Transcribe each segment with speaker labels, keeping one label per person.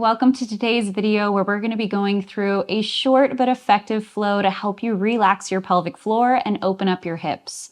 Speaker 1: Welcome to today's video where we're going to be going through a short but effective flow to help you relax your pelvic floor and open up your hips.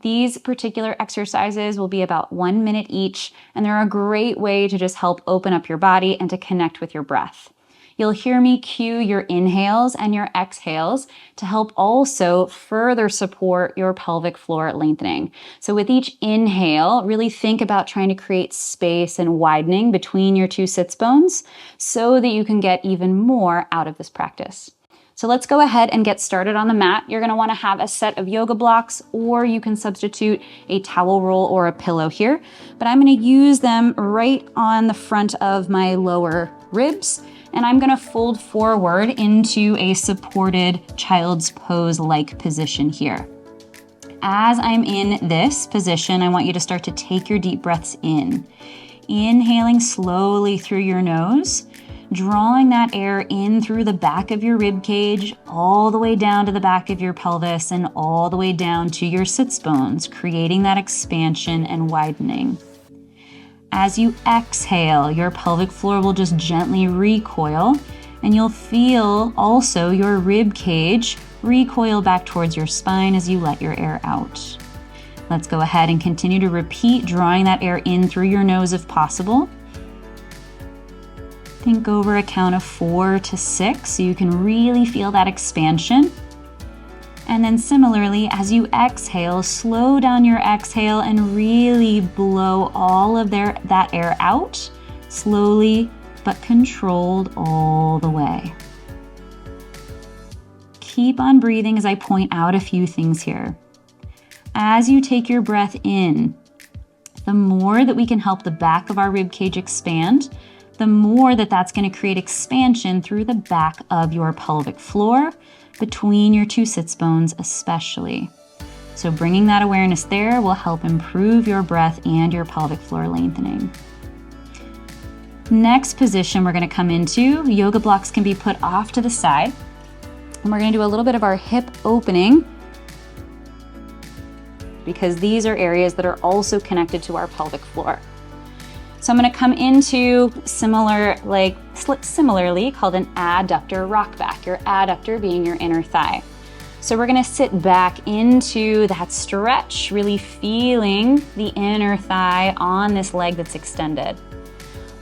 Speaker 1: These particular exercises will be about 1 minute each, and they're a great way to just help open up your body and to connect with your breath. You'll hear me cue your inhales and your exhales to help also further support your pelvic floor lengthening. So with each inhale, really think about trying to create space and widening between your two sits bones so that you can get even more out of this practice. So let's go ahead and get started on the mat. You're going to want to have a set of yoga blocks, or you can substitute a towel roll or a pillow here, but I'm going to use them right on the front of my lower ribs. And I'm gonna fold forward into a supported child's pose-like position here. As I'm in this position, I want you to start to take your deep breaths in. Inhaling slowly through your nose, drawing that air in through the back of your rib cage, all the way down to the back of your pelvis and all the way down to your sits bones, creating that expansion and widening. As you exhale, your pelvic floor will just gently recoil, and you'll feel also your rib cage recoil back towards your spine as you let your air out. Let's go ahead and continue to repeat, drawing that air in through your nose if possible. Think over a count of 4 to 6 so you can really feel that expansion. And then similarly, as you exhale, slow down your exhale and really blow all of that air out, slowly but controlled all the way. Keep on breathing as I point out a few things here. As you take your breath in, the more that we can help the back of our rib cage expand, the more that's going to create expansion through the back of your pelvic floor, between your two sits bones especially. So bringing that awareness there will help improve your breath and your pelvic floor lengthening. Next position we're going to come into, yoga blocks can be put off to the side. And we're going to do a little bit of our hip opening because these are areas that are also connected to our pelvic floor. So I'm going to come into similarly called an adductor rock back, your adductor being your inner thigh. So we're going to sit back into that stretch, really feeling the inner thigh on this leg that's extended.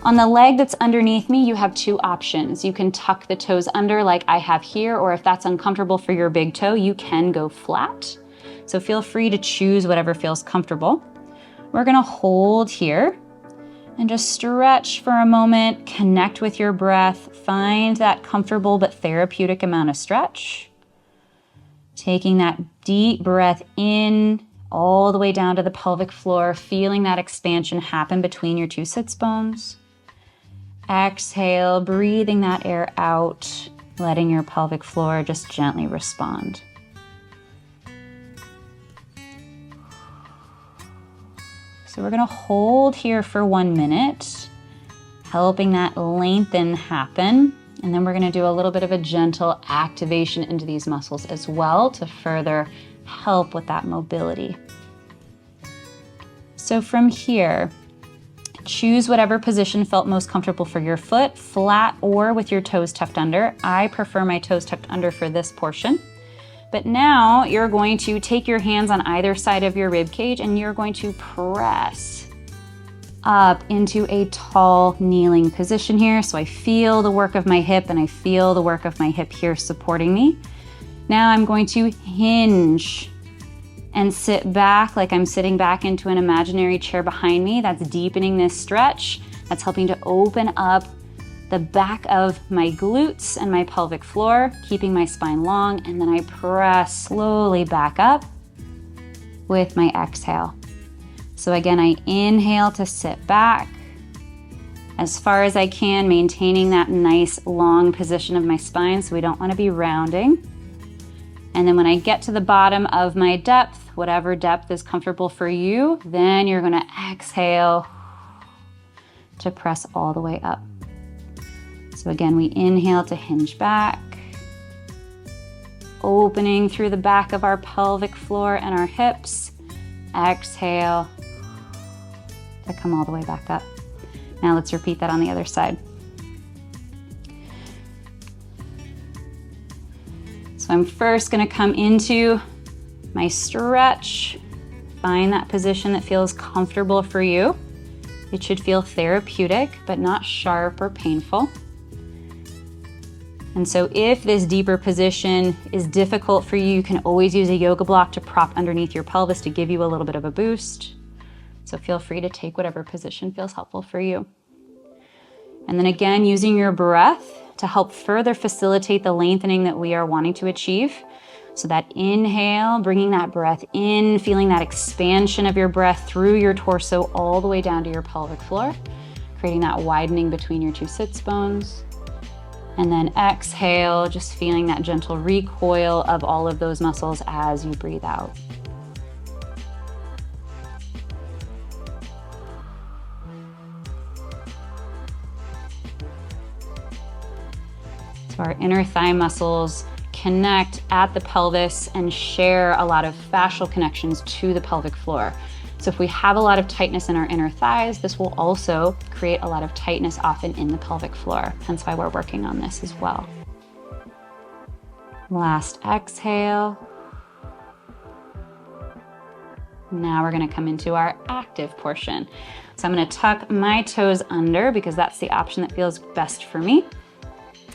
Speaker 1: On the leg that's underneath me, you have two options. You can tuck the toes under like I have here, or if that's uncomfortable for your big toe, you can go flat. So feel free to choose whatever feels comfortable. We're going to hold here and just stretch for a moment, connect with your breath, find that comfortable but therapeutic amount of stretch. Taking that deep breath in all the way down to the pelvic floor, feeling that expansion happen between your two sits bones. Exhale, breathing that air out, letting your pelvic floor just gently respond. So we're going to hold here for 1 minute, helping that lengthen happen. And then we're going to do a little bit of a gentle activation into these muscles as well to further help with that mobility. So from here, choose whatever position felt most comfortable for your foot, flat or with your toes tucked under. I prefer my toes tucked under for this portion. But now you're going to take your hands on either side of your rib cage and you're going to press up into a tall kneeling position here. So I feel the work of my hip and I feel the work of my hip here supporting me. Now I'm going to hinge and sit back like I'm sitting back into an imaginary chair behind me. That's deepening this stretch. That's helping to open up the back of my glutes and my pelvic floor, keeping my spine long, and then I press slowly back up with my exhale. So again, I inhale to sit back as far as I can, maintaining that nice long position of my spine so we don't want to be rounding. And then when I get to the bottom of my depth, whatever depth is comfortable for you, then you're going to exhale to press all the way up. So again, we inhale to hinge back, opening through the back of our pelvic floor and our hips. Exhale to come all the way back up. Now let's repeat that on the other side. So I'm first gonna come into my stretch. Find that position that feels comfortable for you. It should feel therapeutic, but not sharp or painful. And so if this deeper position is difficult for you, you can always use a yoga block to prop underneath your pelvis to give you a little bit of a boost. So feel free to take whatever position feels helpful for you. And then again, using your breath to help further facilitate the lengthening that we are wanting to achieve. So that inhale, bringing that breath in, feeling that expansion of your breath through your torso all the way down to your pelvic floor, creating that widening between your two sits bones. And then exhale, just feeling that gentle recoil of all of those muscles as you breathe out. So our inner thigh muscles connect at the pelvis and share a lot of fascial connections to the pelvic floor. So if we have a lot of tightness in our inner thighs, this will also create a lot of tightness often in the pelvic floor. Hence why we're working on this as well. Last exhale. Now we're gonna come into our active portion. So I'm gonna tuck my toes under because that's the option that feels best for me.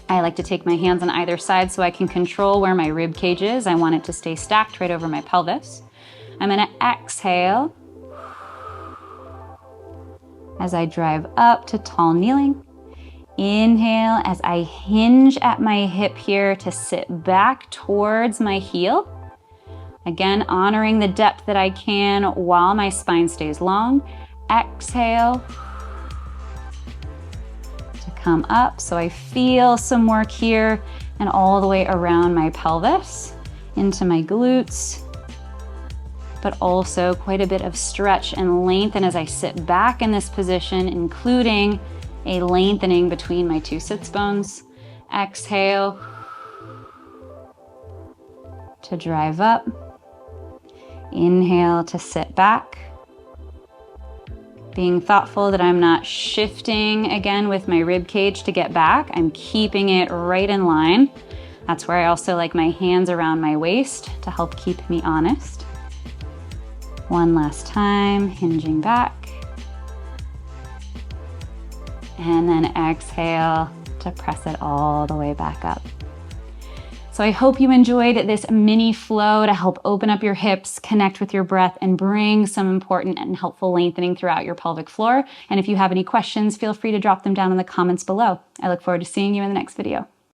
Speaker 1: I like to take my hands on either side so I can control where my rib cage is. I want it to stay stacked right over my pelvis. I'm gonna exhale as I drive up to tall kneeling. Inhale as I hinge at my hip here to sit back towards my heel. Again, honoring the depth that I can while my spine stays long. Exhale. Come up, so I feel some work here and all the way around my pelvis, into my glutes, but also quite a bit of stretch and lengthen as I sit back in this position, including a lengthening between my two sits bones. Exhale to drive up. Inhale to sit back. Being thoughtful that I'm not shifting again with my rib cage to get back. I'm keeping it right in line. That's where I also like my hands around my waist to help keep me honest. One last time, hinging back. And then exhale to press it all the way back up. So I hope you enjoyed this mini flow to help open up your hips, connect with your breath, and bring some important and helpful lengthening throughout your pelvic floor. And if you have any questions, feel free to drop them down in the comments below. I look forward to seeing you in the next video.